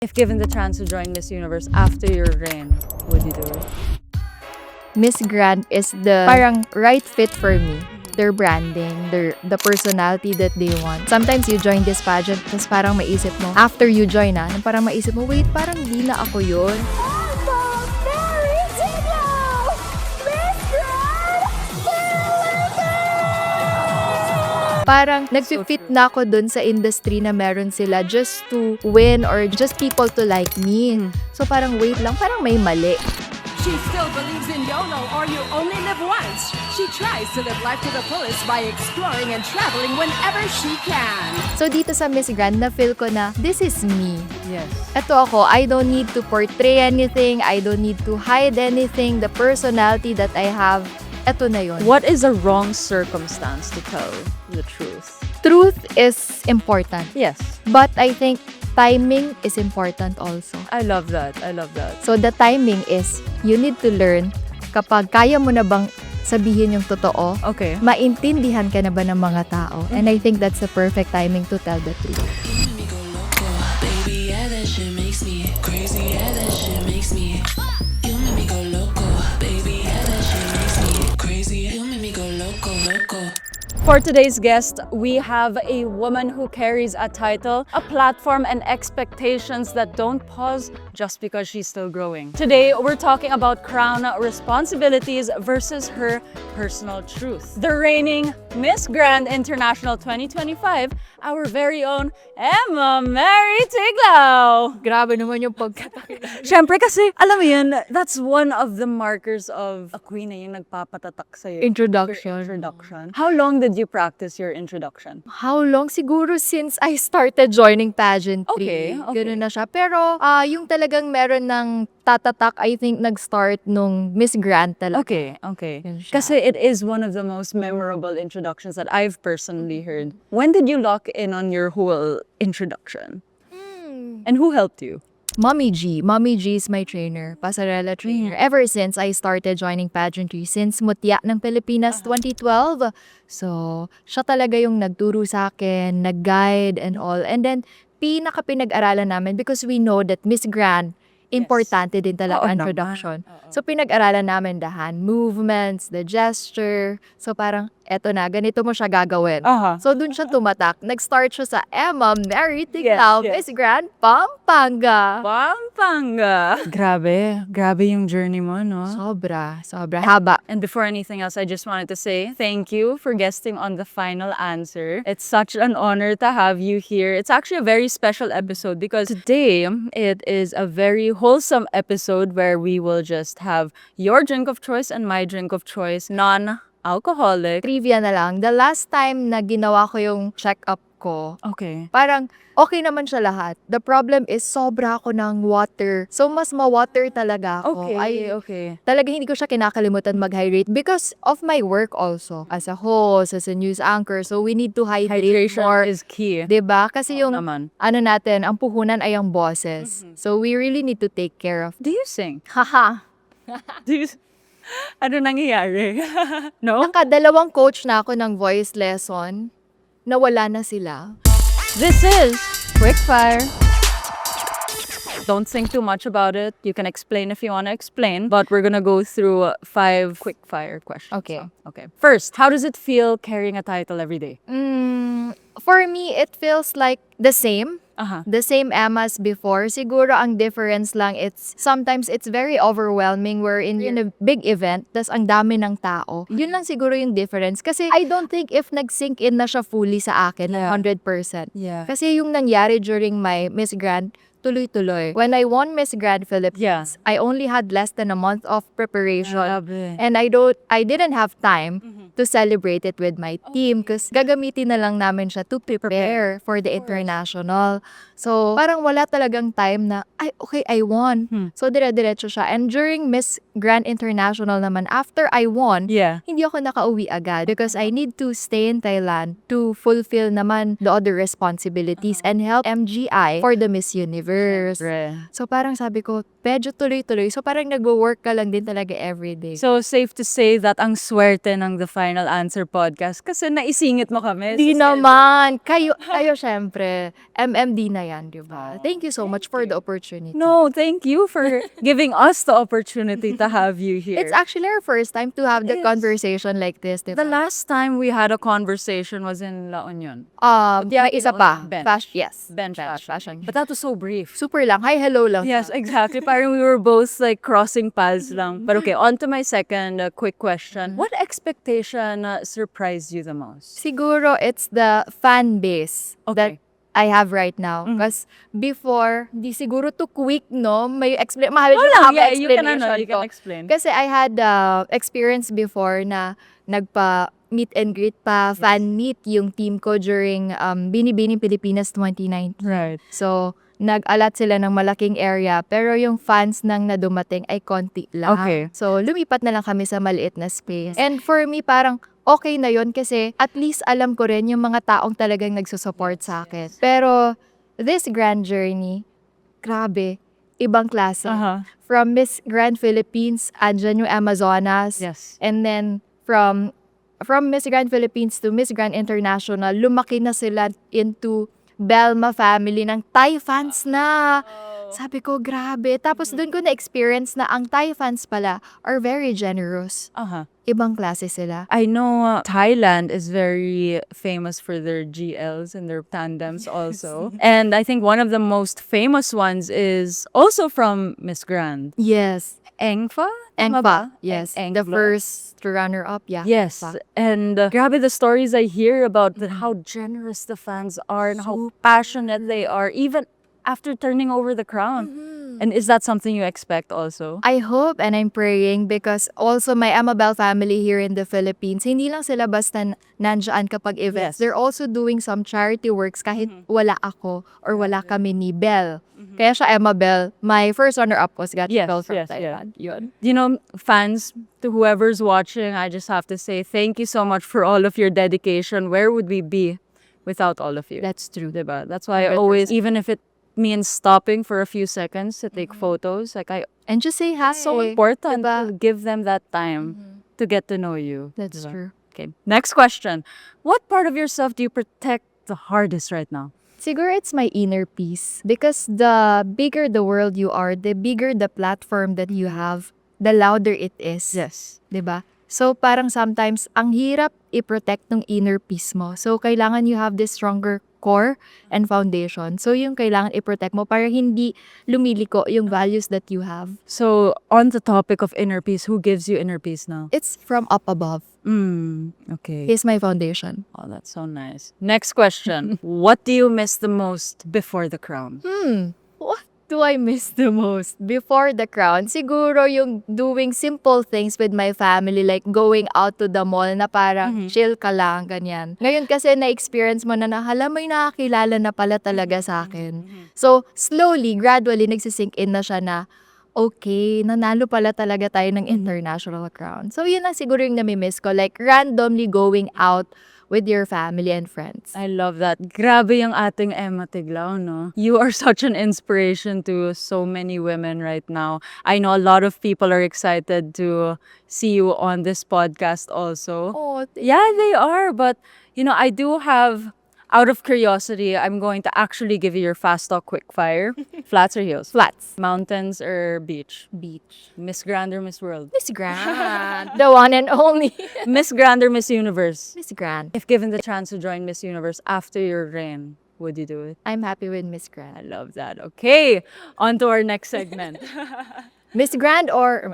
If given the chance to join Miss Universe after your reign, would you do it? Miss Grand is the parang right fit for me. Their branding, the personality that they want. Sometimes you join this pageant, tapos parang maisip mo, after you join parang maisip mo, wait, parang di na ako yun. Parang nag-fit na ako dun sa industry na meron sila just to win or just people to like me. So parang wait lang, parang may mali. She still believes in YOLO or you only live once. She tries to live life to the fullest by exploring and traveling whenever she can. So dito sa Miss Grand, na-feel ko na this is me. Yes. Eto ako, I don't need to portray anything, I don't need to hide anything, the personality that I have, eto na yun. What is a wrong circumstance to tell the truth? Truth is important, Yes. but I think timing is important also. I love that. I love that. So the timing is, you need to learn kapag kaya mo na bang sabihin yung totoo, Okay. maintindihan ka na ba ng mga tao? And I think that's the perfect timing to tell the truth. You make me go loco, baby, yeah, that shit makes me crazy, yeah, that shit makes me. You make me go loco, baby, yeah, that shit makes me crazy. You make me go loco, loco. For today's guest, we have a woman who carries a title, a platform, and expectations that don't pause just because she's still growing. Today, we're talking about crown responsibilities versus her personal truth. The reigning Miss Grand International 2025, our very own Emma Tiglao. Grabe naman yung pagkatakil. Siyempre kasi, alam mo yun, that's one of the markers of a queen na yung nagpapatatak sa'yo. Introduction. How long did you practice your introduction? How long? Siguro since I started joining pageantry. Okay. Ganun na siya. Pero yung talagang meron ng tatatak, I think nag-start nung Miss Grand talaga. Okay. Yun siya. Kasi it is one of the most memorable introductions that I've personally heard. When did you lock in on your whole introduction? And who helped you? Mommy G is my trainer, pasarela trainer. Ever since I started joining pageantry, since Mutya ng Pilipinas 2012. So, siya talaga yung nagturo sa akin, nag-guide and all. And then, pinaka-pinag-aralan namin because we know that Miss Grand, importante din talaga Oo ang naman. introduction. So, pinag-aralan namin the hand movements, the gesture. So, parang, eto na, ganito mo siya gagawin. So, dun siya tumatak. Nag-start siya sa Emma Tiglao, Yes. Miss Grand, Pampanga. Pampanga! Grabe yung journey mo, no? Sobra haba. And before anything else, I just wanted to say thank you for guesting on The Final Answer. It's such an honor to have you here. It's actually a very special episode because today it is a very wholesome episode where we will just have your drink of choice and my drink of choice, non-alcoholic. Trivia na lang, the last time na ginawa ko yung check-up ko, Okay. parang okay naman siya lahat. The problem is sobra ako ng water. So, mas ma-water talaga ako. Okay. Talaga hindi ko siya kinakalimutan mag-hydrate because of my work also. As a host, as a news anchor. So, we need to hydrate Hydration more. is key. Diba? Kasi yung, Naman. ano natin, ang puhunan ay ang bosses. So, we really need to take care of. Do you sing? Haha. Do you... Ano nangyayari? No? Nakadalawang coach na ako ng voice lesson. Nawala na sila. This is Quickfire. Don't think too much about it. You can explain if you want to explain, but we're gonna go through 5 quickfire questions. Okay. Okay. First, how does it feel carrying a title every day? For me, it feels like the same. Uh-huh. The same Emmas before. Siguro ang difference lang, sometimes it's very overwhelming. We're in a big event, tas ang dami ng tao. Yun lang siguro yung difference. Kasi I don't think if nag-sink in na siya fully sa akin, Yeah. 100%. Yeah. Kasi yung nangyari during my Miss Grand, tuloy-tuloy. When I won Miss Grand Philippines, I only had less than a month of preparation. Grabe. And I didn't have time to celebrate it with my team because gagamitin na lang namin siya to prepare for the international. So, parang wala talagang time na, I won. So, dire-diretso siya. And during Miss Grand International naman, after I won, Yeah. hindi ako nakauwi agad because I need to stay in Thailand to fulfill naman the other responsibilities and help MGI for the Miss Universe. universe. So parang sabi ko, medyo tuloy-tuloy. So parang nagwo-work ka lang din talaga everyday. So, safe to say that ang swerte ng The Final Answer podcast kasi naisingit mo kami. Di sa naman. Kayo syempre. MMD na yan, di ba? Thank you so much for the opportunity. No, thank you for giving us the opportunity to have you here. It's actually our first time to have the conversation like this, di The ba? last time we had a conversation was in La Union. Yeah, isa pa. Bench. Yes. Bench Fashion. fashion. But that was so brief. Super lang. Hi, hello lang. Yes, exactly. Parang we were both like crossing paths lang. But okay, on to my second quick question. What expectation surprised you the most? Siguro it's the fan base that Okay. I have right now. Because before, di siguro too quick, no? May mahal Go yung lang, haba yeah, you can, explanation you ko. can explain. Kasi I had experience before na nagpa meet and greet pa, fan meet yung team ko during Binibining Pilipinas 2019. Right. So, nag-alat sila ng malaking area, pero yung fans nang na dumating ay konti lang. Okay. So, lumipat na lang kami sa maliit na space. And for me, parang okay na yon kasi at least alam ko rin yung mga taong talagang nagsusupport sa akin. Pero, this grand journey, grabe, ibang klase. From Miss Grand Philippines, andyan yung Amazonas. Yes. And then, from Miss Grand Philippines to Miss Grand International, lumaki na sila into Belma family ng Thai fans na. Sabi ko, grabe. Tapos doon ko na-experience na ang Thai fans pala are very generous. Ibang klase sila. I know Thailand is very famous for their GLs and their tandems also. And I think one of the most famous ones is also from Miss Grand. Yes. Engfa? Engpa. Yes. Engpa. The first runner-up. Yeah. Yes. Engpa. And grabe the stories I hear about how generous the fans are and how passionate they are, even after turning over the crown. And is that something you expect also? I hope and I'm praying because also my Amabel family here in the Philippines, hindi lang sila basta nandiyan kapag events. Yes. They're also doing some charity works kahit wala ako or wala kami ni Belle. Kaya siya Amabel, my first runner-up was got Belle from Thailand. Yun. You know, fans, to whoever's watching, I just have to say thank you so much for all of your dedication. Where would we be without all of you? That's true. Diba? That's why I always, even if it means stopping for a few seconds to take photos, like And just say hi. so important Diba? to give them that time to get to know you. That's Diba? true. Okay, next question. What part of yourself do you protect the hardest right now? Siguro it's my inner peace because the bigger the world you are, the bigger the platform that you have, the louder it is. Yes. 'Di ba? So parang sometimes ang hirap i-protect ng inner peace mo. So kailangan you have this stronger core and foundation. So yung kailangan i-protect mo para hindi lumiliko yung values that you have. So, on the topic of inner peace, who gives you inner peace now? It's from up above. Okay. He's my foundation. Oh, that's so nice. Next question. What do you miss the most before the crown? What do I miss the most before the crown? Siguro yung doing simple things with my family, like going out to the mall na parang chill ka lang, ganyan. Ngayon kasi na-experience mo na hala, may nakakilala na pala talaga sa akin. So, slowly, gradually, nagsisink in na siya na, okay, nanalo pala talaga tayo ng international crown. So, yun ang siguro yung nami-miss ko, like randomly going out with your family and friends. I love that. Grabe yung ating Emma Tiglao, no? You are such an inspiration to so many women right now. I know a lot of people are excited to see you on this podcast also. Oh, Yeah, they are. But, you know, I do have, out of curiosity, I'm going to actually give you your fast talk quick fire. Flats or hills? flats. Mountains or beach? Beach. Miss Grand or Miss World? Miss Grand. The one and only. Miss Grand or Miss Universe? Miss Grand. If given the chance to join Miss Universe after your reign, would you do it? I'm happy with Miss I Grand. love that. Okay, on to our next segment. Miss Grand or...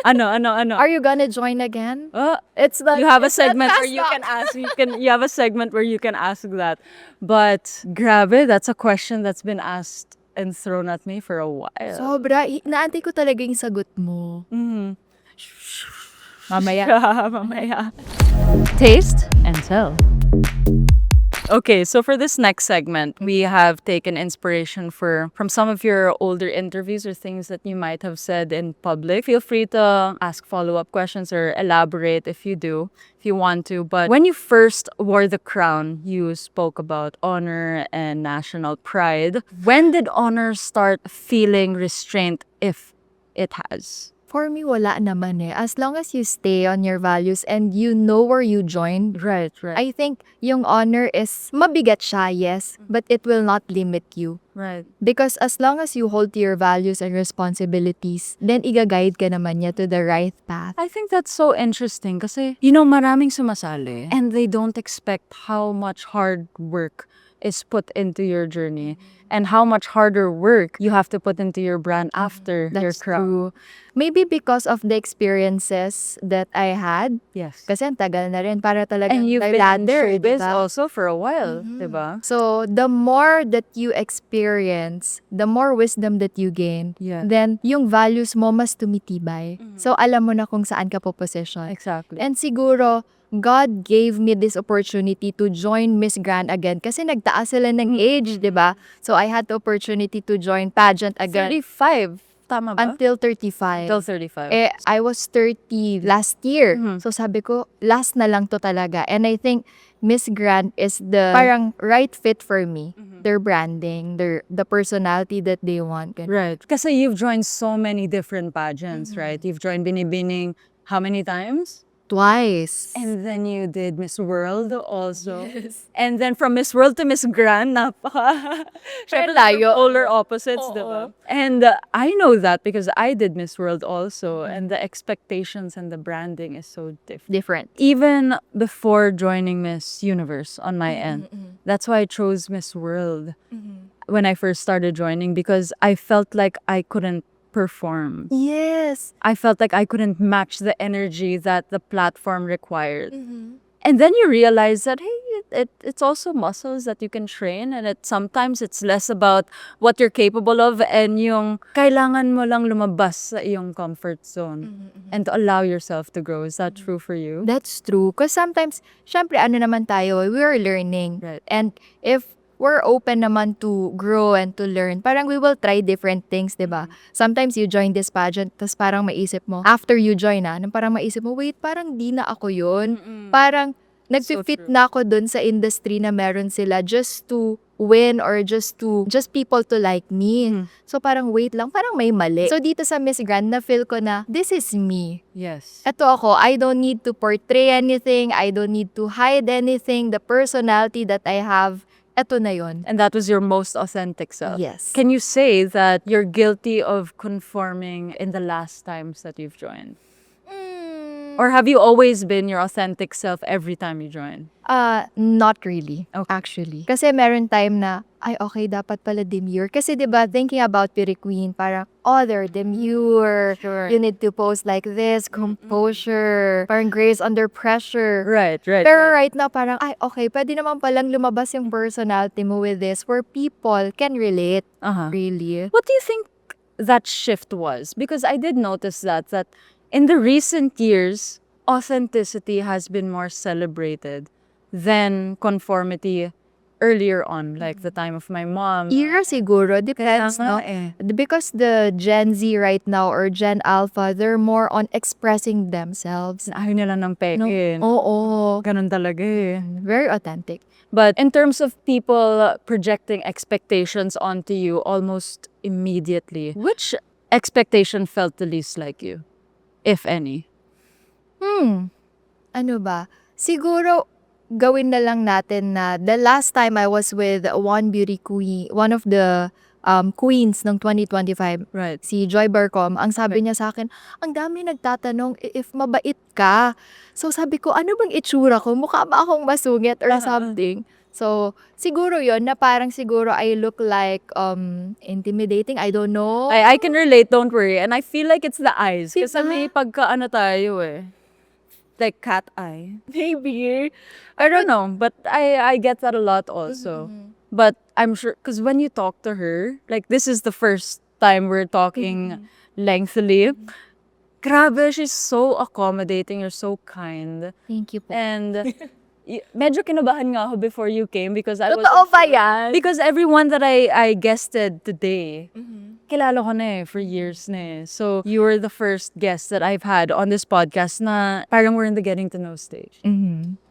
Ano? Are you gonna join again? It's the- you have a it's the segment where fast you talk. can ask. You have a segment where you can ask that. But grabe, that's a question that's been asked and thrown at me for a while. Sobra. Naantay ko talaga yung sagot mo. Mamaya. Taste and tell. Okay, so for this next segment, we have taken inspiration from some of your older interviews or things that you might have said in public. Feel free to ask follow-up questions or elaborate if you want to. But when you first wore the crown, you spoke about honor and national pride. When did honor start feeling restraint, if it has? For me, wala naman eh. As long as you stay on your values and you know where you joined, Right, right. I think yung honor is mabigat siya, yes, but it will not limit you. Right. Because as long as you hold to your values and responsibilities, then iga-guide ka naman niya to the right path. I think that's so interesting kasi, maraming sumasali and they don't expect how much hard work is put into your journey and how much harder work you have to put into your brand after your That's crown. true. Maybe because of the experiences that I had. Yes. Kasi ang tagal na rin para talaga And you've been in ladder, showbiz diba? also for a while, diba? So, the more that you experience, the more wisdom that you gain, Yeah. then yung values mo mas tumitibay. So, alam mo na kung saan ka po-position. Exactly. And siguro, God gave me this opportunity to join Miss Grand again kasi nagtaas sila ng age, di ba? So, I had the opportunity to join pageant again 35, tama ba? until 35. Until 35. Eh, I was 30 last year. So, sabi ko, last na lang to talaga. And I think Miss Grand is the parang right fit for me. Their branding, the personality that they want. Ganun. Right. Kasi you've joined so many different pageants, right? You've joined Binibining how many times? Twice. And then you did Miss World also. Yes. And then from Miss World to Miss Grand, napaka syempre, layo. polar opposites, diba? And I know that because I did Miss World also. And the expectations and the branding is so different. Different. Even before joining Miss Universe on my end, that's why I chose Miss World when I first started joining because I felt like I couldn't perform. Yes. I felt like I couldn't match the energy that the platform required. And then you realize that, hey, it's also muscles that you can train and sometimes it's less about what you're capable of and yung kailangan mo lang lumabas sa iyong comfort zone and to allow yourself to grow. Is that true for you? That's true. Because sometimes, syempre, ano naman tayo, we are learning. Right. And if we're open naman to grow and to learn, parang we will try different things, diba? Sometimes you join this pageant, tas parang maisip mo, after you join parang maisip mo, wait, parang di na ako yun. Parang, nag-fit na ako dun sa industry na meron sila just to win or just people to like me. So parang wait lang, parang may mali. So dito sa Miss Grand, na-feel ko na, this is me. Yes. Eto ako, I don't need to portray anything, I don't need to hide anything, the personality that I have, eto na yun. And that was your most authentic self. Yes. Can you say that you're guilty of conforming in the last times that you've joined? Or have you always been your authentic self every time you join? Not really, Okay. actually. Kasi meron time na, ay okay, dapat pala demure. Kasi diba, thinking about Beauty Queen, parang, oh, they're demure. Sure. You need to pose like this, composure, parang grace under pressure. Right. Pero right now, parang, ay, okay, pwede naman palang lumabas yung personality mo with this where people can relate. Really. What do you think that shift was? Because I did notice that in the recent years, authenticity has been more celebrated than conformity earlier on, like the time of my mom. Era siguro, depends, no? Because the Gen Z right now or Gen Alpha, they're more on expressing themselves. Ayaw nila ng peke. Oo. Ganun talaga eh. Very authentic. But in terms of people projecting expectations onto you almost immediately, which expectation felt the least like you, if any? Ano ba? Siguro, gawin na lang natin na the last time I was with one beauty queen, one of the queens ng 2025, Right. si Joy Barcom, ang sabi niya sa akin, ang dami nagtatanong if mabait ka. So sabi ko, ano bang itsura ko? Mukha ba akong masungit or something? So, siguro yon na parang siguro I look like intimidating. I don't know. I can relate, don't worry. And I feel like it's the eyes. Kasi Diba? may pagkaano tayo eh. Like cat eye. Maybe. I don't know, but I get that a lot also. But I'm sure, because when you talk to her, like this is the first time we're talking lengthily. Grabe, she's so accommodating. You're so kind. Thank you po. And medyo kinabahan nga ako before you came because I was Totoo ba yan? because everyone that I guested today, kilala ko na eh, for years na eh. So, you were the first guest that I've had on this podcast na parang we're in the getting to know stage.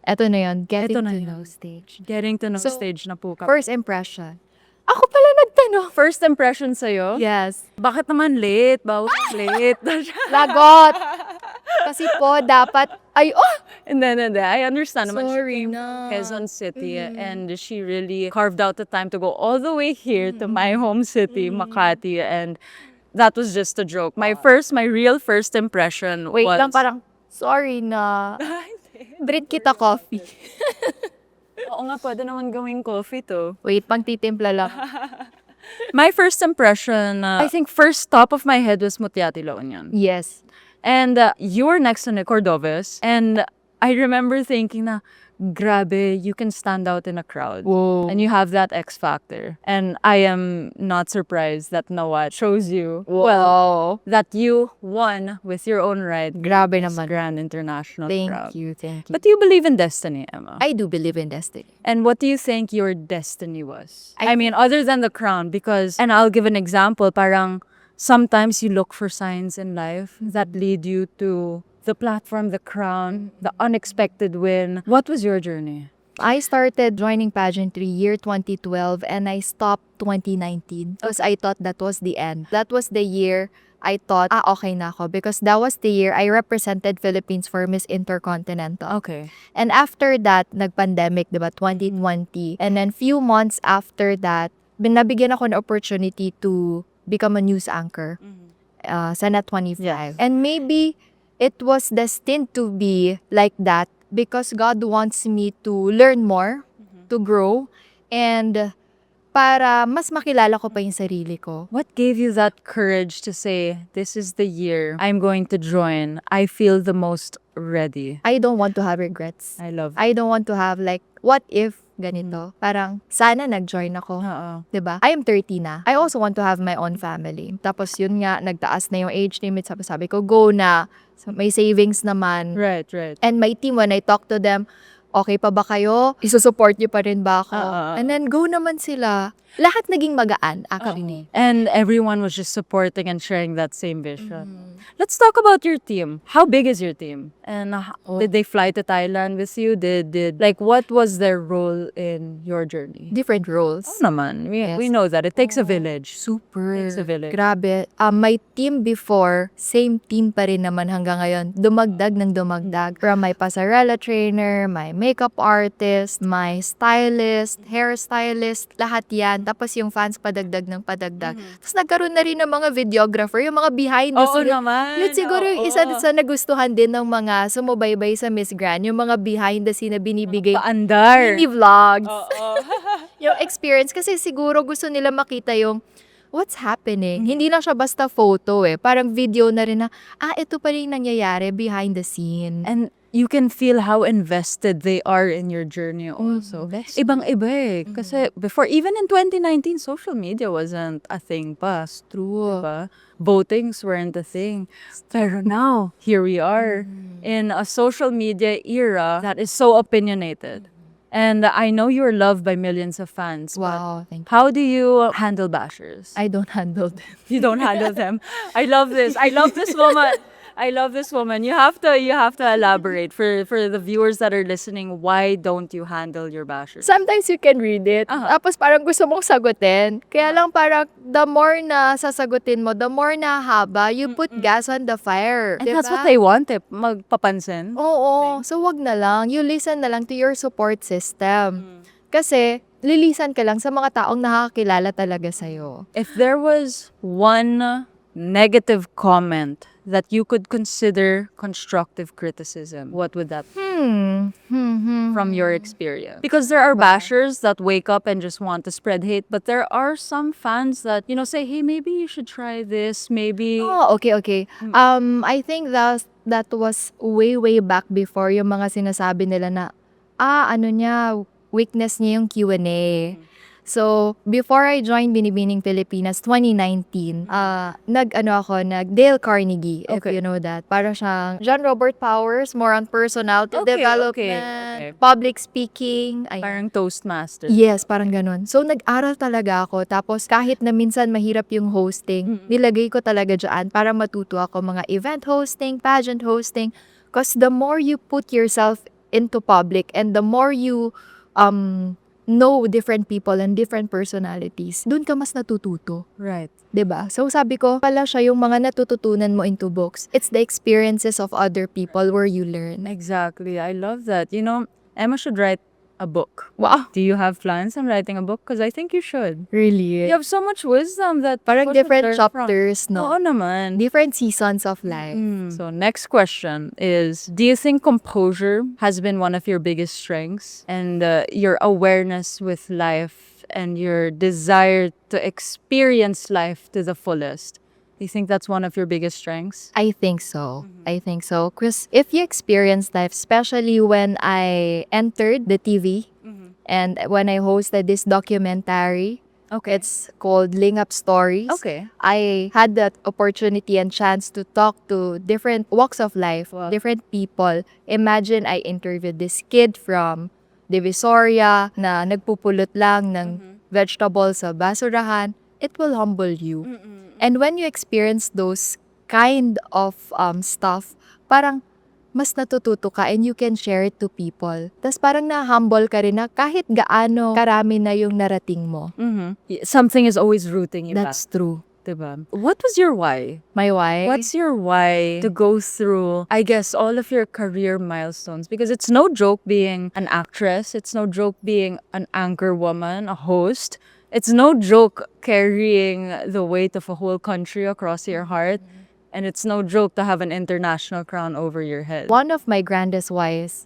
Eto na yun, getting Eto na to yun. know stage. Getting to know So, stage na po kami. First impression. Ako pala nagtanong. First impression sa'yo? Yes. Bakit naman late? Bawal late. Lagot. Kasi po, dapat, Hindi. I understand naman. Sorry She came na. from Quezon City and she really carved out the time to go all the way here to my home city, Makati. And that was just a joke. My real first impression wait was... lang, parang, sorry na. Breed kita coffee. Oo nga, pwede naman gawing coffee to. Wait, pang titimpla lang. My first impression, I think first top of my head was Mutiati La Union. Yes. And you were next to Cordoves. And I remember thinking na, grabe, you can stand out in a crowd. Whoa. And you have that X factor. And I am not surprised that Nawat shows you, well, that you won with your own right. Grabe this naman. Grand International Thank crowd. you. But do you believe in destiny, Emma? I do believe in destiny. And what do you think your destiny was? I mean, other than the crown, because, and I'll give an example, parang sometimes you look for signs in life that lead you to the platform, the crown, the unexpected win. What was your journey? I started joining pageantry year 2012 and I stopped 2019 because I thought that was the end. That was the year I thought, okay na ako, because that was the year I represented Philippines for Miss Intercontinental. Okay. And after that, nag-pandemic, diba, 2020. And then few months after that, nabigyan ako ng opportunity to become a news anchor sa Net 25. Yes. And maybe it was destined to be like that because God wants me to learn more, to grow, and para mas makilala ko pa yung sarili ko. What gave you that courage to say, this is the year I'm going to join? I feel the most ready. I don't want to have regrets. I love I don't want to have like, what if ganito? Parang, sana nag-join ako. Oo. Diba? I am 30 na. I also want to have my own family. Tapos yun nga, nagtaas na yung age limit. Sabi ko, go na. So, may savings naman. Right. And my team, when I talk to them, okay pa ba kayo? Isusupport niyo pa rin ba ako? And then, go naman sila. Lahat naging magaan, actually. And everyone was just supporting and sharing that same vision. Let's talk about your team. How big is your team? And did they fly to Thailand with you? Like, what was their role in your journey? Different roles. Naman. Yes. We know that. It takes a village. Super. Takes a village. Grabe. My team before, same team pa rin naman hanggang ngayon. Dumagdag ng dumagdag. From my pasarela trainer, my makeup artist, my stylist, hairstylist, lahat yan. Tapos yung fans padagdag ng padagdag. Tapos nagkaroon na rin ng mga videographer, yung mga behind the Oo scenes. naman. Yun siguro yung isa sa nagustuhan din ng mga sumubaybay sa Miss Grand, yung mga behind the scene na binibigay. Paandar. Mini vlogs. Oo. Yung experience. Kasi siguro gusto nila makita yung what's happening. Hindi lang siya basta photo Parang video na rin na, ito pa rin nangyayari behind the scene. And you can feel how invested they are in your journey also. Ibang-iba Kasi before, even in 2019, social media wasn't a thing pa. True. Diba? Votings weren't a thing. Pero now, here we are in a social media era that is so opinionated. And I know you're loved by millions of fans. Wow, But thank you. how do you handle bashers? I don't handle them. You don't handle them. I love this. I love this woman. I love this woman. You have to elaborate for the viewers that are listening. Why don't you handle your bashers? Sometimes you can read it. Tapos parang gusto mong sagutin. Kaya lang parang the more na sasagutin mo, the more na haba, you put gas on the fire. And diba? that's what they want magpapansin. Oo. So wag na lang. You listen na lang to your support system. Kasi lilisan ka lang sa mga taong nakakilala talaga sa'yo. If there was one negative comment that you could consider constructive criticism, what would that be from your experience? Because there are bashers that wake up and just want to spread hate, but there are some fans that, say, hey, maybe you should try this, maybe... Oh, okay. I think that was way back before yung mga sinasabi nila na, weakness niya yung Q&A. So, before I joined Binibining Pilipinas 2019, nag Dale Carnegie, if Okay. you know that. Para siyang John Robert Powers, more on personality Okay, development, okay. public speaking. Ayan. Parang Toastmasters. Yes, parang ganun. So, nag-aral talaga ako. Tapos, kahit na minsan mahirap yung hosting, nilagay ko talaga dyan para matuto ako mga event hosting, pageant hosting. Because the more you put yourself into public and the more you know different people and different personalities, dun ka mas natututo. Right. 'Di ba? So sabi ko, pala siya yung mga natututunan mo into books. It's the experiences of other people where you learn. Exactly. I love that. You know, Emma should write a book. Wow. Do you have plans on writing a book? Because I think you should. Really? You have so much wisdom that Parang people should different learn from. chapters, no? Oo naman. Different seasons of life. So next question is, do you think composure has been one of your biggest strengths, and your awareness with life and your desire to experience life to the fullest? Do you think that's one of your biggest strengths? I think so. I think so. Because if you experience life, especially when I entered the TV and when I hosted this documentary, Okay. it's called Ling Up Stories. Okay. I had that opportunity and chance to talk to different walks of life, Wow. different people. Imagine I interviewed this kid from Divisoria na nagpupulot lang ng vegetables sa basurahan. It will humble you. And when you experience those kind of stuff, parang mas natututo ka and you can share it to people. Tapos parang na-humble ka rin na kahit gaano karami na yung narating mo. Something is always rooting you That's true. back. Diba? What was your why? My why? What's your why to go through, I guess, all of your career milestones? Because it's no joke being an actress. It's no joke being an anchor woman, a host. It's no joke carrying the weight of a whole country across your heart. And it's no joke to have an international crown over your head. One of my grandest whys,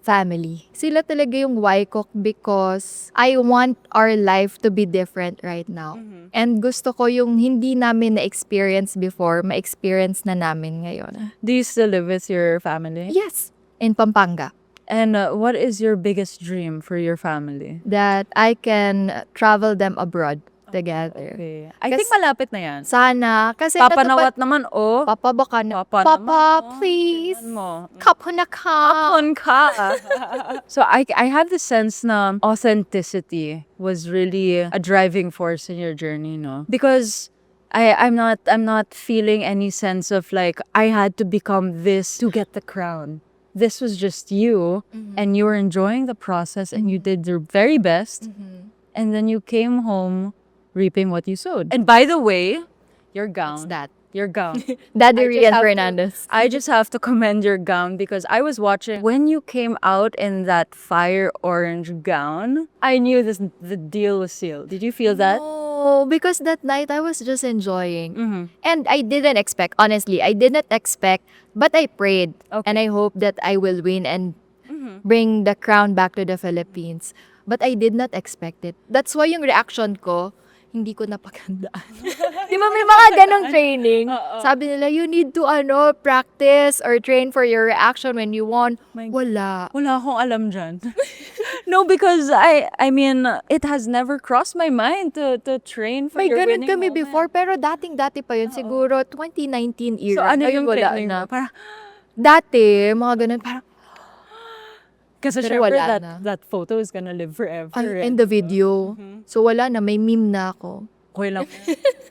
family. Sila talaga yung why ko because I want our life to be different right now. And gusto ko yung hindi namin na-experience before, ma-experience na namin ngayon. Do you still live with your family? Yes, in Pampanga. And what is your biggest dream for your family? That I can travel them abroad together. Okay. I think malapit na yan. Sana, kasi Papanawat naman, oh. Papa, baka na. Papa Papa, naman, please. Tingnan mo. Kapuna ka. Kapon ka. So I have the sense na authenticity was really a driving force in your journey, no? Because I'm not feeling any sense of like I had to become this to get the crown. This was just you, and you were enjoying the process, and you did your very best, and then you came home reaping what you sowed. And by the way, your gown. That. Your gown. Daddy I just Rian have to- Fernandez. I just have to commend your gown because I was watching when you came out in that fire orange gown. I knew the deal was sealed. Did you feel that? Oh, because that night I was just enjoying. And I didn't expect, honestly, I did not expect, but I prayed. Okay. And I hope that I will win and bring the crown back to the Philippines. But I did not expect it. That's why yung reaction ko, hindi ko napaghandaan. Di ba may mga ganong training? Sabi nila, you need to practice or train for your reaction when you won. Wala. Wala akong alam dyan. No, because I mean, it has never crossed my mind to train for May your ganun winning kami moment. before, pero dating-dati pa yun. Siguro 2019 So era. ano Ayun, yung wala training na. mo? Parang, Dati, mga ganun, parang, kasi Pero syempre wala na. that photo is gonna live forever. in the video. So, wala na. May meme na ako. Okay lang.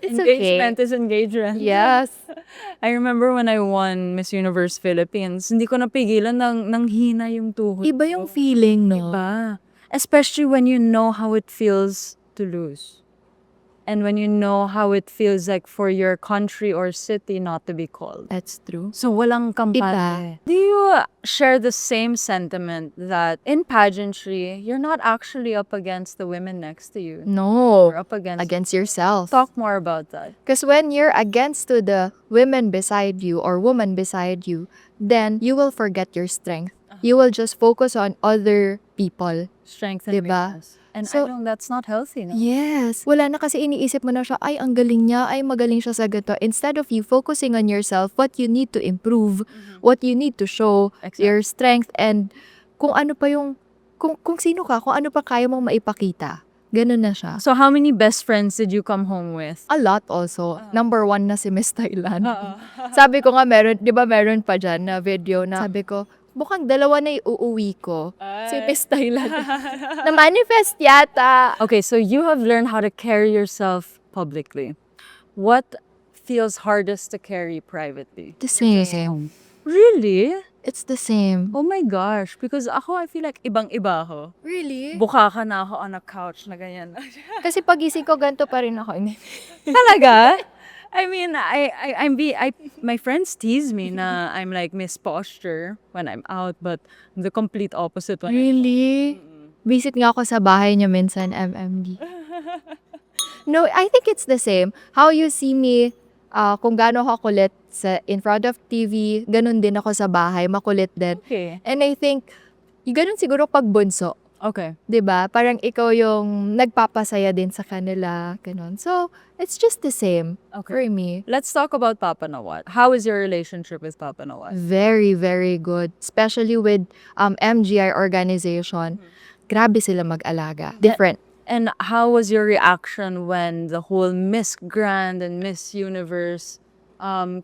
It's okay. Engagement is engagement. Yes. I remember when I won Miss Universe Philippines, hindi ko napigilan ng hina yung tuhod. Iba yung feeling, no? Iba. Especially when you know how it feels to lose. And when you know how it feels like for your country or city not to be called. That's true. So walang kampante. Do you share the same sentiment that in pageantry, you're not actually up against the women next to you? No. You're up against Yourself. Talk more about that. Because when you're against to the women beside you or woman beside you, then you will forget your strength. You will just focus on other people. Strength and Diba? weakness. And So- I know that's not healthy. No? Yes. Wala na kasi iniisip mo na siya, ay, ang galing niya, ay, magaling siya sa ganito. Instead of you focusing on yourself, what you need to improve, what you need to show, Exactly. your strength, and kung ano pa yung, kung sino ka, kung ano pa kaya mong maipakita. Ganun na siya. So how many best friends did you come home with? A lot also. Number 1 na si Miss Thailand. Sabi ko nga meron, di ba meron pa dyan na video na sabi ko, mukhang 2 na uuwi ko. Si Miss Thailand. Na-manifest yata. Okay, so you have learned how to carry yourself publicly. What feels hardest to carry privately? The same. Really? It's the same. Oh my gosh. Because ako, I feel like ibang-iba ako. Really? Buka ka na ako on a couch na ganyan. Kasi pagising ko, ganito pa rin ako. Talaga? I mean, my friends tease me na I'm like Miss Posture when I'm out, but the complete opposite when Really? Visit nga ako sa bahay niyo minsan, MMD. No, I think it's the same. How you see me, kung gaano ako kulit in front of TV, ganun din ako sa bahay, makulit din. Okay. And I think, ganun siguro pag bunso. Okay. 'Di ba? Parang ikaw yung nagpapasaya din sa kanila, ganun. So, it's just the same for me. Let's talk about Papa Nawat. How is your relationship with Papa Nawat? Very, very good. Especially with MGI organization. Grabe sila mag-alaga. Different. And how was your reaction when the whole Miss Grand and Miss Universe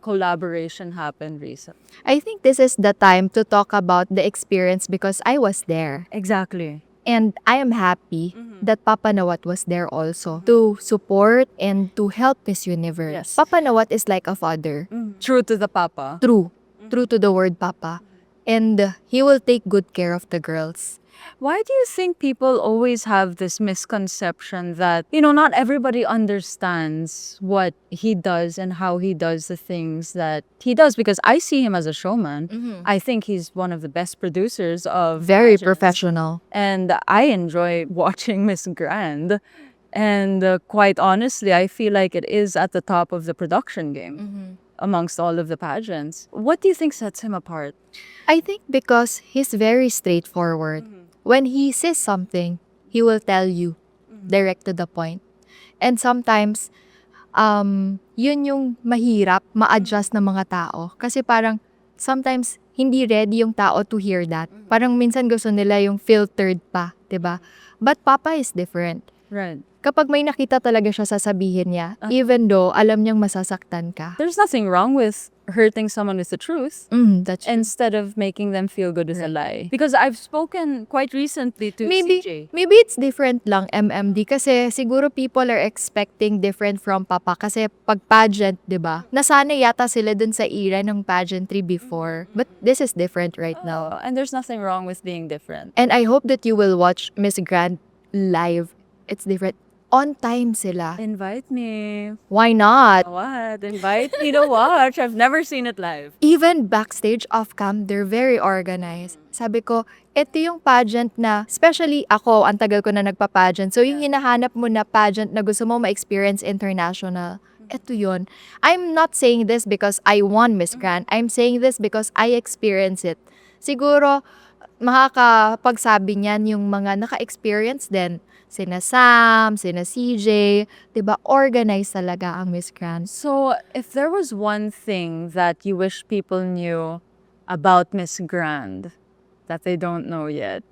collaboration happened recently? I think this is the time to talk about the experience because I was there. Exactly. And I am happy that Papa Nawat was there also to support and to help Miss Universe. Yes. Papa Nawat is like a father. True to the Papa. True. True to the word Papa. And he will take good care of the girls. Why do you think people always have this misconception that, not everybody understands what he does and how he does the things that he does? Because I see him as a showman. I think he's one of the best producers of Very pageants. professional. And I enjoy watching Miss Grand. And quite honestly, I feel like it is at the top of the production game amongst all of the pageants. What do you think sets him apart? I think because he's very straightforward. When he says something, he will tell you direct to the point. And sometimes, yun yung mahirap ma-adjust ng mga tao. Kasi parang sometimes hindi ready yung tao to hear that. Parang minsan gusto nila yung filtered pa, 'di ba? But Papa is different. Right. Kapag may nakita talaga siya, sasabihin niya, even though alam niyang masasaktan ka. There's nothing wrong with hurting someone with the truth That's instead of making them feel good with a lie. Because I've spoken quite recently to CJ. Maybe it's different lang, MMD, kasi siguro people are expecting different from Papa. Kasi pag pageant, di ba? Nasanay yata sila dun sa era ng pageantry before. But this is different right now. And there's nothing wrong with being different. And I hope that you will watch Miss Grand live. It's different. On time sila. Invite me. Why not? What? Invite me to watch. I've never seen it live. Even backstage off cam, they're very organized. Sabi ko, ito yung pageant na, especially ako, ang tagal ko na nagpa-pageant. So yung hinahanap mo na pageant na gusto mo ma-experience international, ito yun. I'm not saying this because I won Miss Grand. I'm saying this because I experienced it. Siguro, makakapagsabi niyan yung mga naka-experience din. Sina Sam, sina CJ, diba? Organized talaga ang Miss Grand. So, if there was one thing that you wish people knew about Miss Grand that they don't know yet,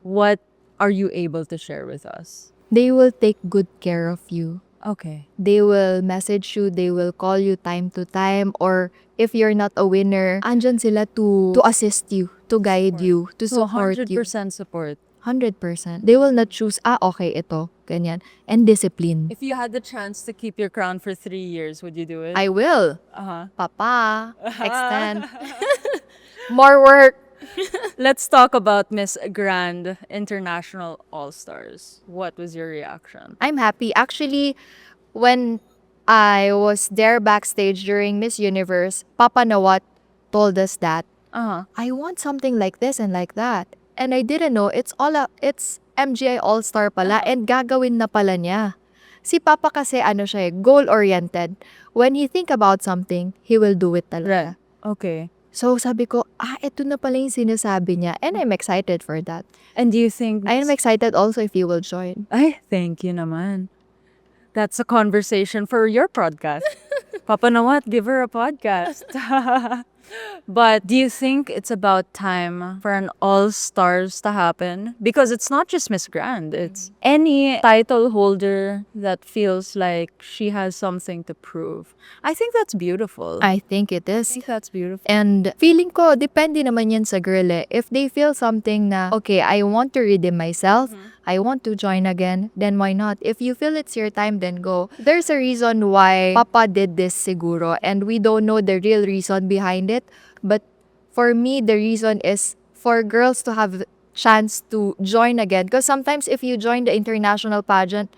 what are you able to share with us? They will take good care of you. Okay. They will message you, they will call you time to time, or if you're not a winner, andyan sila to assist you, to guide you, to So, support 100% you. support. 100%. They will not choose, okay, ito, ganyan. And discipline. If you had the chance to keep your crown for 3 years, would you do it? I will. Uh-huh. Papa, extend. More work. Let's talk about Miss Grand International All-Stars. What was your reaction? I'm happy. Actually, when I was there backstage during Miss Universe, Papa Nawat told us that, I want something like this and like that. And I didn't know it's MGI All-Star pala and gagawin na pala niya. Si Papa kasi siya goal-oriented. When he think about something, he will do it talaga. Okay. So sabi ko, ito na pala yung sinasabi niya. And I'm excited for that. And do you think... I am excited also if you will join. Ay, thank you naman. That's a conversation for your podcast. Papa Nawat, give her a podcast. But do you think it's about time for an all-stars to happen? Because it's not just Miss Grand, it's any title holder that feels like she has something to prove. I think that's beautiful. I think it I is. think that's beautiful. And feeling ko, depende naman yan sa girl eh. If they feel something na, okay, I want to redeem myself, I want to join again, then why not? If you feel it's your time, then go. There's a reason why Papa did this siguro, and we don't know the real reason behind it. But for me, the reason is for girls to have chance to join again. Because sometimes if you join the international pageant,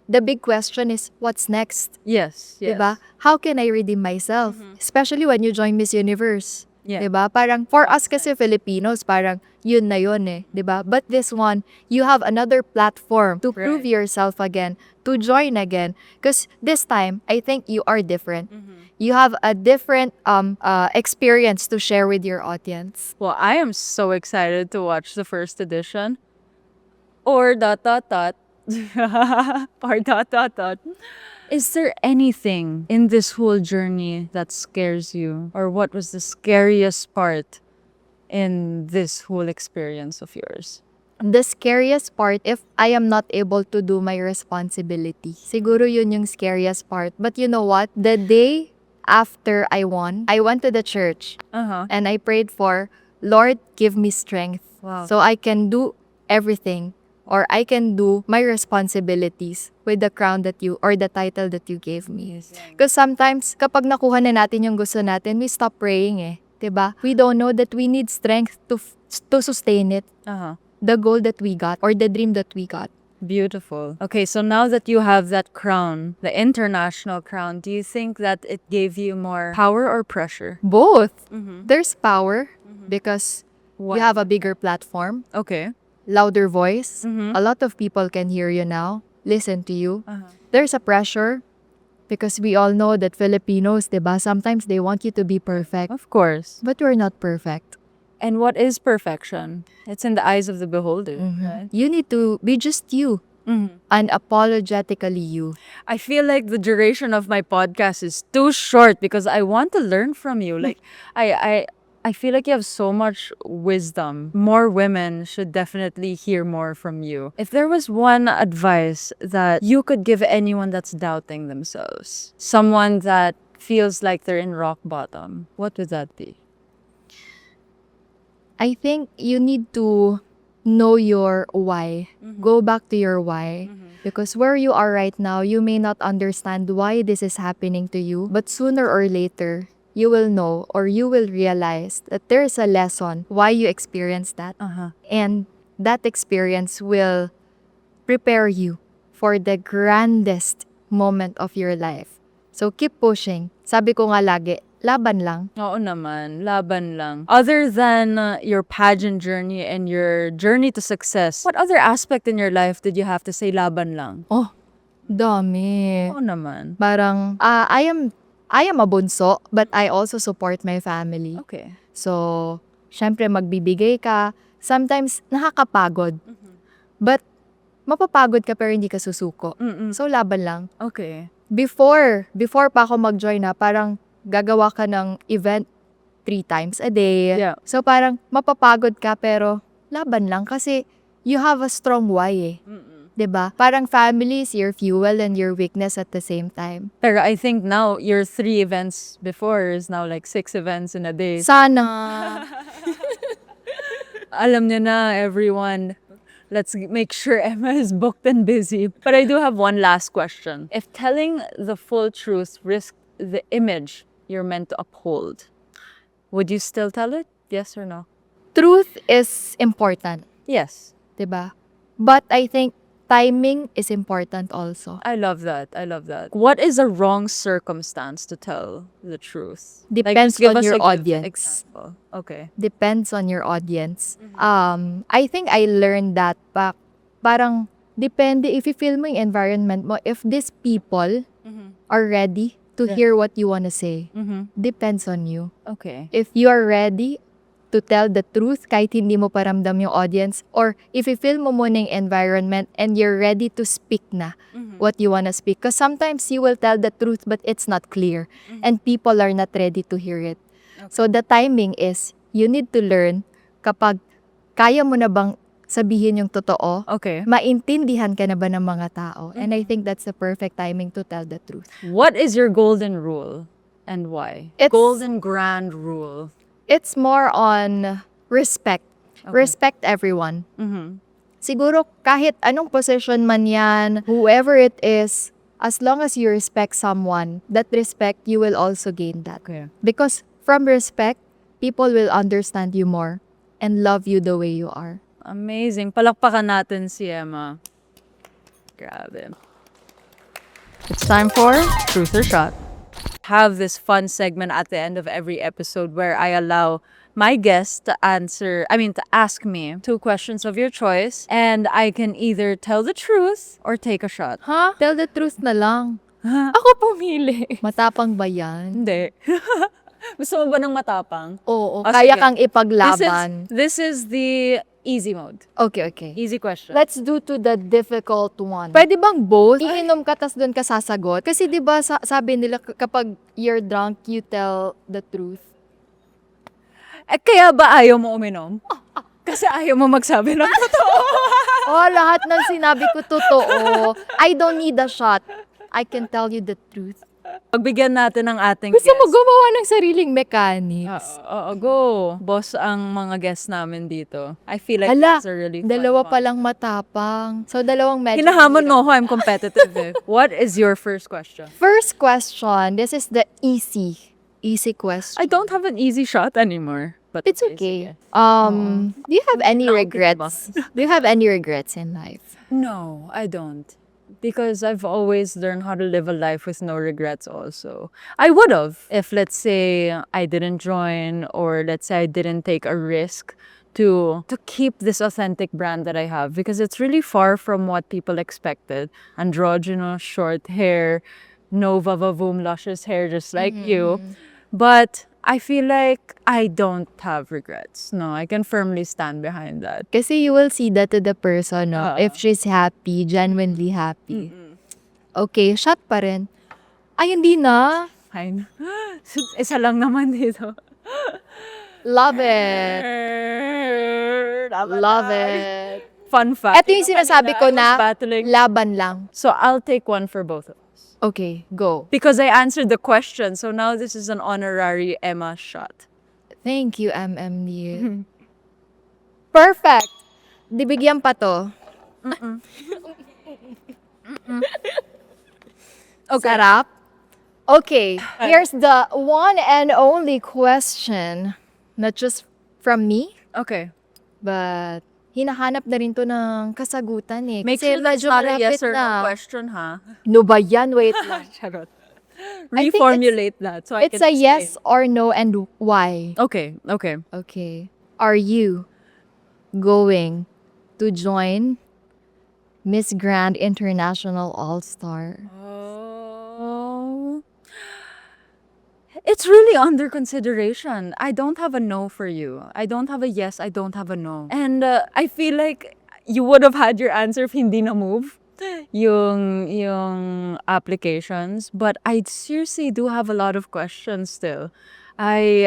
the big question is, what's next? Yes, yes. Diba? How can I redeem myself? Especially when you join Miss Universe. Yeah. Diba? Parang, for us kasi Filipinos, parang, yun na yun eh. Diba? But this one, you have another platform to prove Right. yourself again, to join again. Because this time, I think you are different. You have a different experience to share with your audience. Well, I am so excited to watch the first edition. Or dot dot dot. Or dot dot dot. Is there anything in this whole journey that scares you? Or what was the scariest part in this whole experience of yours? The scariest part, if I am not able to do my responsibility. Siguro yun yung scariest part. But you know what? The day after I won, I went to the church Uh-huh. and I prayed for, Lord, give me strength. Wow. So I can do everything, or I can do my responsibilities with the crown that you, or the title that you gave me. Because sometimes, kapag nakuha na natin yung gusto natin, we stop praying eh. 'Di ba? We don't know that we need strength to sustain it. Uh-huh. The goal that we got, or the dream that we got. Beautiful. Okay, so now that you have that crown, the international crown, do you think that it gave you more power or pressure? Both. There's power because What? you have a bigger platform, Okay. louder voice. A lot of people can hear you now, listen to you. There's a pressure because we all know that Filipinos, diba, sometimes they want you to be perfect. Of course. But we're not perfect. And what is perfection? It's in the eyes of the beholder. Right? You need to be just you. Unapologetically you. I feel like the duration of my podcast is too short because I want to learn from you. Like I feel like you have so much wisdom. More women should definitely hear more from you. If there was one advice that you could give anyone that's doubting themselves, someone that feels like they're in rock bottom, what would that be? I think you need to know your why. Go back to your why. Because where you are right now, you may not understand why this is happening to you. But sooner or later, you will know, or you will realize that there's a lesson why you experienced that. And that experience will prepare you for the grandest moment of your life. So keep pushing. Sabi ko nga lagi, laban lang. Oo naman, laban lang. Other than your pageant journey and your journey to success, what other aspect in your life did you have to say laban lang? Oh, dami. Oo naman. Parang, I am a bunso, but I also support my family. Okay. So, syempre magbibigay ka. Sometimes, nakakapagod. But, mapapagod ka pero hindi ka susuko. So, laban lang. Okay. Before pa ako mag-join na, parang gagawa ka ng event 3 times a day. Yeah. So, parang mapapagod ka pero laban lang kasi you have a strong why eh. 'Di ba? Parang family is your fuel and your weakness at the same time. Pero I think now, your 3 events before is now like 6 events in a day. Sana. Alam niyo na, everyone. Let's make sure Emma is booked and busy. But I do have one last question. If telling the full truth risked the image you're meant to uphold, would you still tell it? Yes or no? Truth is important, Yes. 'di ba? But I think timing is important also. I love that. I love that. What is a wrong circumstance to tell the truth? Depends just give on us your a audience. example. Okay. Depends on your audience. I think I learned that parang depende if you feel mo yung environment mo, if these people are ready to hear what you wanna say. Depends on you. Okay. If you are ready to tell the truth kahit hindi mo paramdam yung audience, or if you feel mo muna yung environment and you're ready to speak na what you wanna speak. Because sometimes you will tell the truth but it's not clear and people are not ready to hear it. So the timing is, you need to learn kapag kaya mo na bang sabihin yung totoo, Okay. maintindihan ka na ba ng mga tao? And I think that's the perfect timing to tell the truth. What is your golden rule and why? It's- Golden grand rule. It's more on respect. Respect everyone. Mm-hmm. Siguro kahit anong position man yan, whoever it is, as long as you respect someone, that respect, you will also gain that. Okay. Because from respect, people will understand you more and love you the way you are. Amazing. Palakpakan natin si Emma. Grabe. It's time for Truth or Shot. Have this fun segment at the end of every episode where I allow my guest to ask me 2 questions of your choice, and I can either tell the truth or take a shot. Ha? Tell the truth na lang. Ako pumili. Matapang ba yan? Hindi. Gusto mo ba ng matapang? Oo, Oh, kaya sige. kang ipaglaban. This is the easy mode. Okay, okay. Easy question. Let's do to the difficult one. Pwede bang both? Iinom ka tas doon ka sasagot? Kasi di ba sabi nila kapag you're drunk, you tell the truth. Kaya ba ayaw mo uminom? Kasi ayaw mo magsabi ng totoo. Oh, lahat ng sinabi ko totoo. I don't need a shot. I can tell you the truth. Pagbigyan natin ng ating Gusto mo guest. gumawa ng sariling mechanics. Oo, go. Boss ang mga guests namin dito. I feel like Hala, it's a really fun dalawa one. palang matapang. So, dalawang medyo. Hinahamon mo ako, I'm competitive eh. What is your first question? First question, this is the easy question. I don't have an easy shot anymore. But It's okay. Do you have any regrets? Do you have any regrets in life? No, I don't. Because I've always learned how to live a life with no regrets also. I would have if, let's say, I didn't join, or let's say I didn't take a risk to keep this authentic brand that I have, because it's really far from what people expected. Androgynous, short hair, no vavavoom luscious hair just like you. But I feel like I don't have regrets. No, I can firmly stand behind that. Kasi you will see that to the person, no? If she's happy, genuinely happy. Okay, shot pa rin. Ay, hindi na. Fine. Isa lang naman dito. Love it. Love it. Fun fact. Ito yung sinasabi ko I was na battling. laban lang. So I'll take one for both of us. Okay, go. Because I answered the question, so now this is an honorary Emma shot. Thank you, MMD. Perfect. Dibigyan pa to. Okay. Sarap. Okay, here's the one and only question. Not just from me, Okay. but hinahanap na rin to ng kasagutan eh. Make Kasi sure that's medyo not a yes malapit or no na. question, ha? No ba yan? Wait lang. Charot. I think Reformulate that so I It's can a explain. yes or no and why. Okay, okay. Okay. Are you going to join Miss Grand International All-Star? Oh. It's really under consideration. I don't have a no for you. I don't have a yes, I don't have a no. And I feel like you would have had your answer if hindi na move yung applications. But I seriously do have a lot of questions still.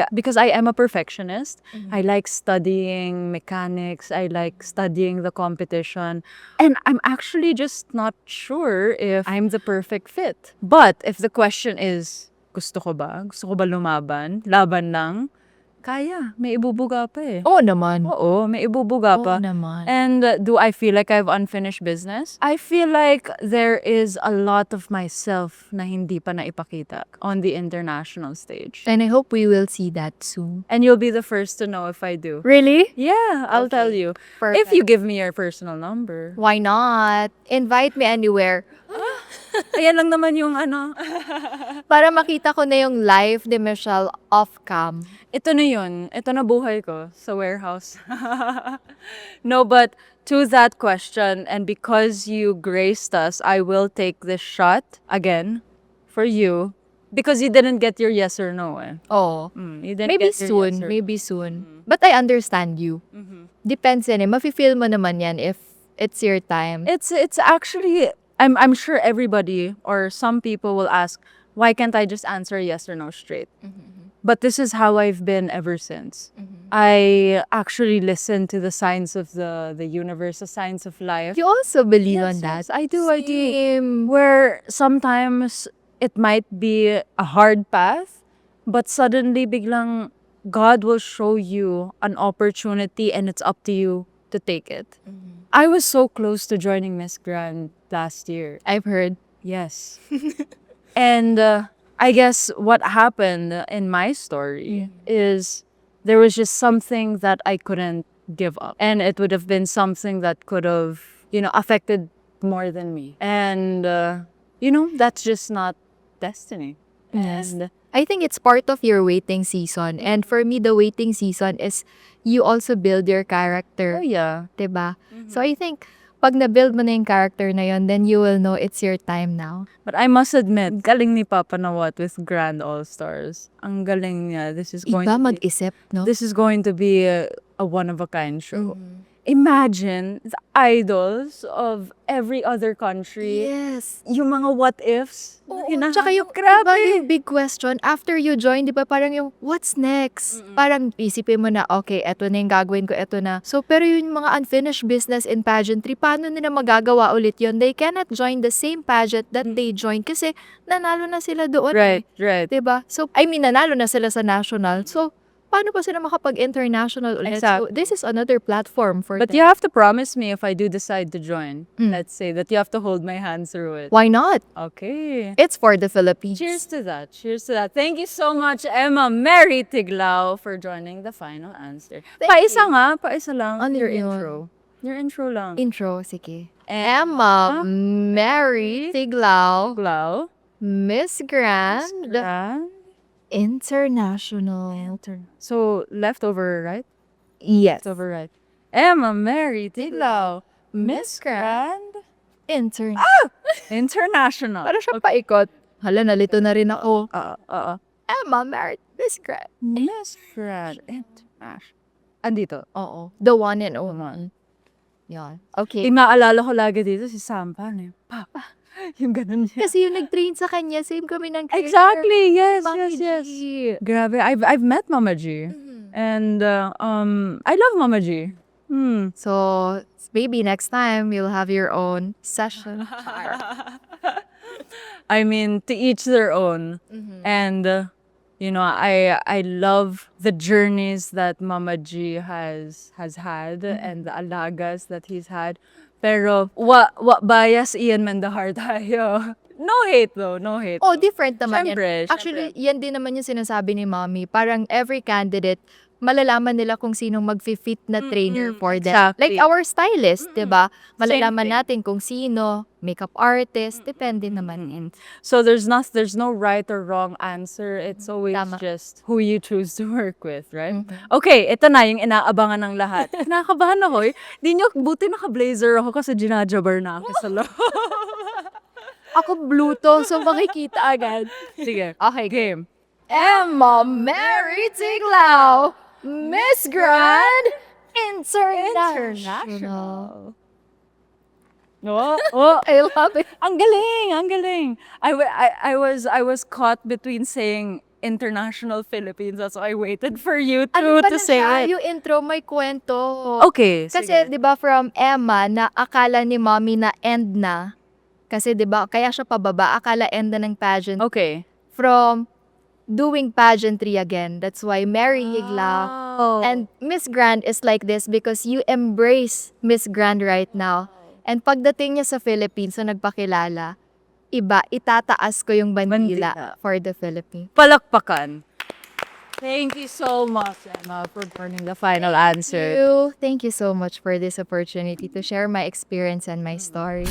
Because I am a perfectionist. I like studying mechanics. I like studying the competition. And I'm actually just not sure if I'm the perfect fit. But if the question is, gusto ko ba? Gusto ko ba lumaban? Laban lang? Kaya. May ibubuga pa eh. Oo naman. Oo, may ibubuga Oo pa. naman. And do I feel like I have unfinished business? I feel like there is a lot of myself na hindi pa naipakita on the international stage. And I hope we will see that soon. And you'll be the first to know if I do. Really? Yeah, I'll tell you. Perfect. If you give me your personal number. Why not? Invite me anywhere. Ayan lang naman yung ano. Para makita ko na yung live ni Michelle off-cam. Ito na yun. Ito na buhay ko sa warehouse. No, but to that question, and because you graced us, I will take this shot again for you. Because you didn't get your yes or no eh. Oh. You didn't Maybe get your soon. yes or Maybe soon. But I understand you. Depends yan eh. Mafe-feel mo naman yan if it's your time. It's actually, I'm sure everybody or some people will ask, why can't I just answer yes or no straight? But this is how I've been ever since. I actually listen to the signs of the universe, the signs of life. You also believe on Yes, that? yes, I do. I do. Same. Where sometimes it might be a hard path, but suddenly biglang God will show you an opportunity and it's up to you to take it. I was so close to joining Miss Grand last year. I've heard. Yes. And I guess what happened in my story is there was just something that I couldn't give up. And it would have been something that could have, affected more than me. And, that's just not destiny. Yes. And I think it's part of your waiting season. And for me, the waiting season is you also build your character. oh yeah. Diba? So I think, pag na-build mo na yung character na yun, then you will know it's your time now. But I must admit, galing ni Papa na what with Grand All-Stars. Ang galing niya. This is going Iba to be, mag-isip, no? this is going to be a one-of-a-kind show. Imagine the idols of every other country. Yes. Yung mga what-ifs. Oo, Hinahanap. tsaka yung, grabe. diba yung big question, after you join, di ba parang yung, what's next? Parang isipin mo na, okay, eto na yung gagawin ko, eto na. So, pero yung mga unfinished business in pageantry, paano nila magagawa ulit yun? They cannot join the same pageant that they joined kasi nanalo na sila doon. Right, right. Diba? So, I mean, nanalo na sila sa national. So, paano pa sila makapag-international ulit? So, Exactly. this is another platform for But them. you have to promise me if I do decide to join, let's say, that you have to hold my hand through it. Why not? Okay. It's for the Philippines. Cheers to that. Cheers to that. Thank you so much, Emma Mary Tiglao, for joining the final answer. Paisa nga, paisa lang. Ano your yun? intro. Your intro lang. Intro, sige. Emma Mary Tiglao, Tiglao. Miss Grand Grand International. So, leftover, right? Yes. Leftover, right? Emma Mary Tiglao, Miss Grand International. Para siya paikot. Hala, nalito na rin ako. Emma Mary Miss Grand. Miss Grand International. Andito. Oo. The one and only. Yan. Okay. Yung maalala ko lagi dito si Sampan eh. Papa. Yung ganun niya. Kasi yung nag-train sa kanya, same kami ng career. Exactly. Yes, Mami yes, yes. G. Grabe. I've met Mama G. And I love Mama G. So, maybe next time you'll have your own session. I mean, to each their own. And I love the journeys that Mama G has had and the alagas that he's had. Pero what bias Ian Mendahar tayo. No hate though, no hate. Oh, different naman Siyempre, yan. Actually, yan din naman yung sinasabi ni Mommy. Parang every candidate, malalaman nila kung sinong mag-fit na trainer for them. Exactly. Like our stylist, diba? Malalaman thing. natin kung sino, makeup artist, depende naman yun. So there's no right or wrong answer. It's always Tama. just who you choose to work with, right? Okay, ito na yung inaabangan ng lahat. Kinakabahan ako eh. Buti naka-blazer ako kasi ginajabar na ako sa loob. Ako blue to, so makikita agad. Sige. Okay, Game. Emma Mary Tiglao, Miss Grand International. Oh, I love it. ang galing. I was caught between saying international Philippines. That's why I waited for you Ano to say siya? it. Yung intro may kwento. Okay, Kasi, sige. di ba, from Emma, na akala ni Mommy na end na. Kasi, di ba, kaya siya pababa, akala end na ng pageant. Okay. From doing pageantry again. That's why Mary Tiglao. Oh. And Miss Grand is like this because you embrace Miss Grand right now. And pagdating niya sa Philippines, so nagpakilala, iba, itataas ko yung bandila Bandila. for the Philippines. Palakpakan. Thank you so much, Emma, for turning the final answer. Thank you so much for this opportunity to share my experience and my story.